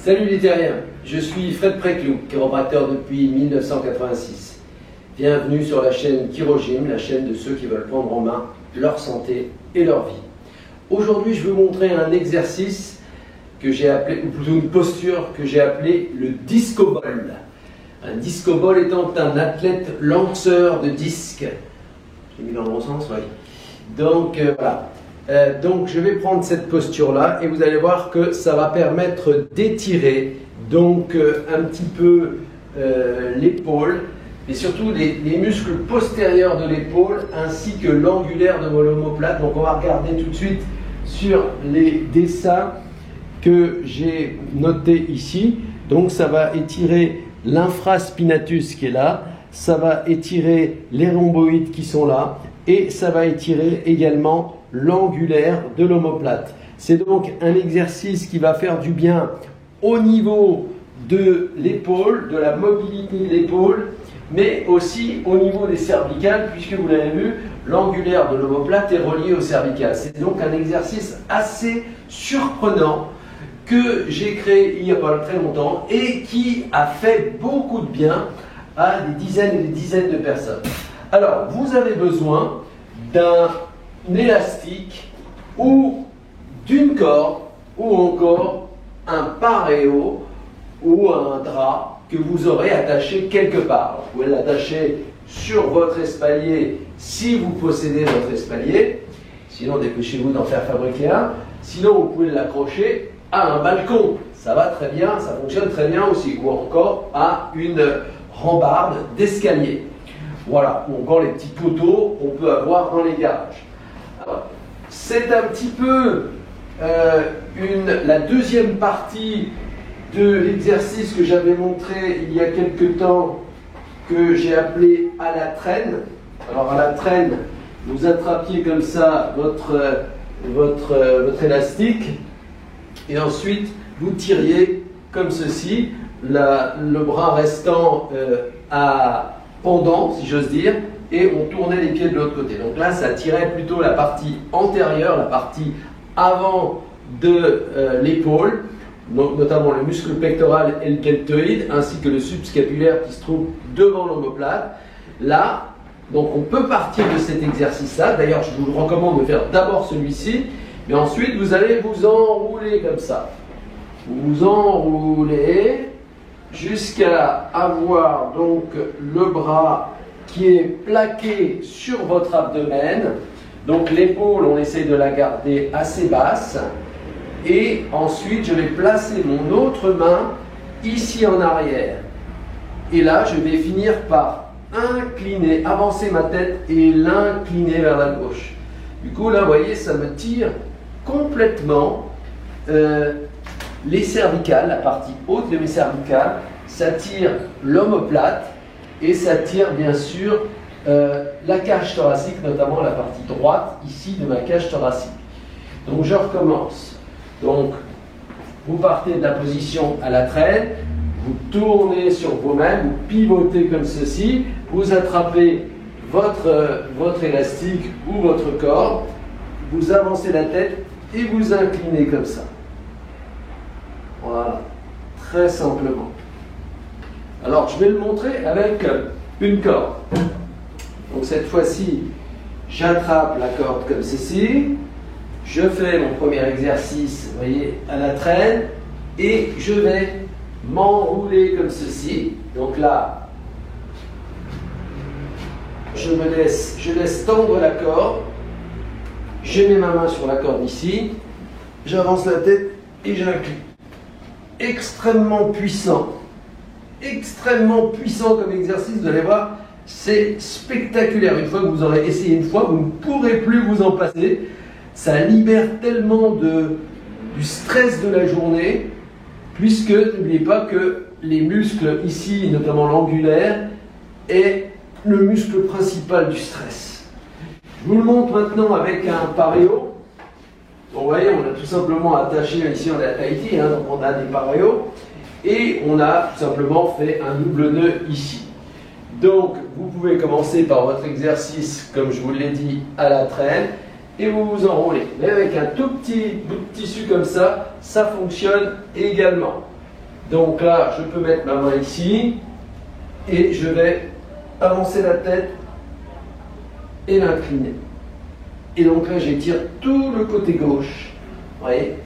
Salut les terriens, je suis Fred Préclou, chiropracteur depuis 1986. Bienvenue sur la chaîne Chirogym, la chaîne de ceux qui veulent prendre en main leur santé et leur vie. Aujourd'hui, je vais vous montrer un exercice que j'ai appelé, ou plutôt une posture que j'ai appelée le discobol. Un discobol étant un athlète lanceur de disques. J'ai mis dans le bon sens, oui. Donc voilà. Donc je vais prendre cette posture là et vous allez voir que ça va permettre d'étirer donc un petit peu l'épaule et surtout les muscles postérieurs de l'épaule ainsi que l'angulaire de l'omoplate. Donc on va regarder tout de suite sur les dessins que j'ai notés ici. Donc ça va étirer l'infraspinatus qui est là, ça va étirer les rhomboïdes qui sont là et ça va étirer également l'angulaire de l'omoplate. C'est donc un exercice qui va faire du bien au niveau de l'épaule, de la mobilité de l'épaule, mais aussi au niveau des cervicales, puisque vous l'avez vu, l'angulaire de l'omoplate est relié au cervical. C'est donc un exercice assez surprenant que j'ai créé il n'y a pas très longtemps et qui a fait beaucoup de bien à des dizaines et des dizaines de personnes. Alors, vous avez besoin d'un élastique ou d'une corde ou encore un paréo ou un drap que vous aurez attaché quelque part. Vous pouvez l'attacher sur votre espalier si vous possédez votre espalier, sinon dépêchez-vous d'en faire fabriquer un, sinon vous pouvez l'accrocher à un balcon, ça va très bien, ça fonctionne très bien aussi, ou encore à une rambarde d'escalier. Voilà, ou encore les petits poteaux qu'on peut avoir dans les garages. C'est un petit peu la deuxième partie de l'exercice que j'avais montré il y a quelque temps, que j'ai appelé à la traîne. Alors à la traîne, vous attrapiez comme ça votre élastique et ensuite vous tiriez comme ceci, le bras restant pendant, si j'ose dire, et on tournait les pieds de l'autre côté. Donc là, ça tirait plutôt la partie antérieure, la partie avant de l'épaule, notamment le muscle pectoral et le deltoïde, ainsi que le subscapulaire qui se trouve devant l'omoplate. Là, donc on peut partir de cet exercice-là. D'ailleurs, je vous recommande de faire d'abord celui-ci, mais ensuite vous allez vous enrouler comme ça. Vous vous enroulez jusqu'à avoir donc le bras qui est plaqué sur votre abdomen. Donc l'épaule, on essaye de la garder assez basse. Et ensuite, je vais placer mon autre main ici en arrière. Et là, je vais finir par incliner, avancer ma tête et l'incliner vers la gauche. Du coup, là, vous voyez, ça me tire complètement les cervicales, la partie haute de mes cervicales. Ça tire l'omoplate et ça tire bien sûr la cage thoracique, notamment la partie droite ici de ma cage thoracique. Donc je recommence. Donc vous partez de la position à la traîne, vous tournez sur vous-même, vous pivotez comme ceci, vous attrapez votre élastique ou votre corde, vous avancez la tête et vous inclinez comme ça. Voilà, très simplement. Alors, je vais le montrer avec une corde. Donc, cette fois-ci, j'attrape la corde comme ceci. Je fais mon premier exercice, vous voyez, à la traîne. Et je vais m'enrouler comme ceci. Donc là, je laisse tendre la corde. Je mets ma main sur la corde ici. J'avance la tête et j'incline. Extrêmement puissant comme exercice, vous allez voir, c'est spectaculaire. Une fois que vous aurez essayé une fois, vous ne pourrez plus vous en passer. Ça libère tellement du stress de la journée, puisque n'oubliez pas que les muscles ici, notamment l'angulaire, est le muscle principal du stress. Je vous le montre maintenant avec un paréo. Bon, vous voyez, on a tout simplement attaché, ici on est à Tahiti, donc on a des paréos. Et on a tout simplement fait un double nœud ici. Donc, vous pouvez commencer par votre exercice, comme je vous l'ai dit, à la traîne, et vous vous enroulez. Mais avec un tout petit bout de tissu comme ça fonctionne également. Donc là, je peux mettre ma main ici et je vais avancer la tête et l'incliner. Et donc là, j'étire tout le côté gauche. Vous voyez?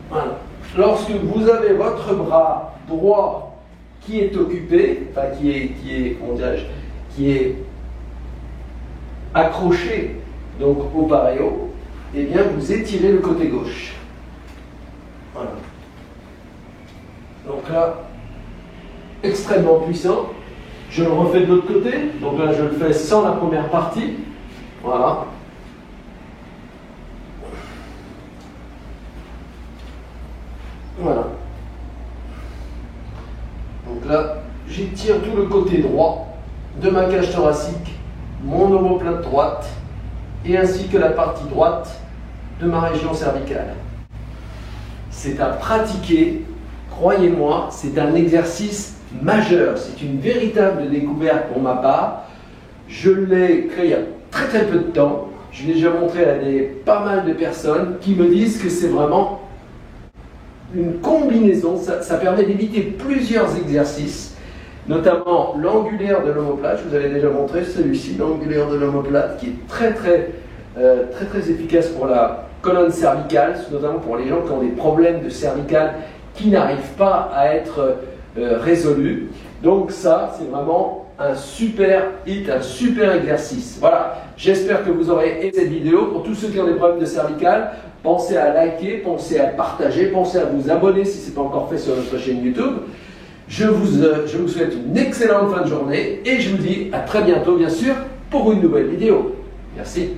Voilà. Lorsque vous avez votre bras droit qui est occupé, enfin qui est accroché donc au paréo, eh bien vous étirez le côté gauche. Voilà. Donc là, extrêmement puissant. Je le refais de l'autre côté. Donc là, je le fais sans la première partie. Voilà. Voilà. Donc là, j'étire tout le côté droit de ma cage thoracique, mon omoplate droite, et ainsi que la partie droite de ma région cervicale. C'est à pratiquer, croyez-moi, c'est un exercice majeur, c'est une véritable découverte pour ma part. Je l'ai créé il y a très très peu de temps, je l'ai déjà montré à pas mal de personnes qui me disent que c'est vraiment une combinaison, ça permet d'éviter plusieurs exercices, notamment l'angulaire de l'omoplate. Je vous avais déjà montré celui-ci, l'angulaire de l'omoplate, qui est très efficace pour la colonne cervicale, notamment pour les gens qui ont des problèmes de cervicale qui n'arrivent pas à être résolus. Donc ça, c'est vraiment un super hit, un super exercice. Voilà, j'espère que vous aurez aimé cette vidéo. Pour tous ceux qui ont des problèmes de cervicale, pensez à liker, pensez à partager, pensez à vous abonner si ce n'est pas encore fait sur notre chaîne YouTube. Je vous souhaite une excellente fin de journée et je vous dis à très bientôt, bien sûr, pour une nouvelle vidéo. Merci.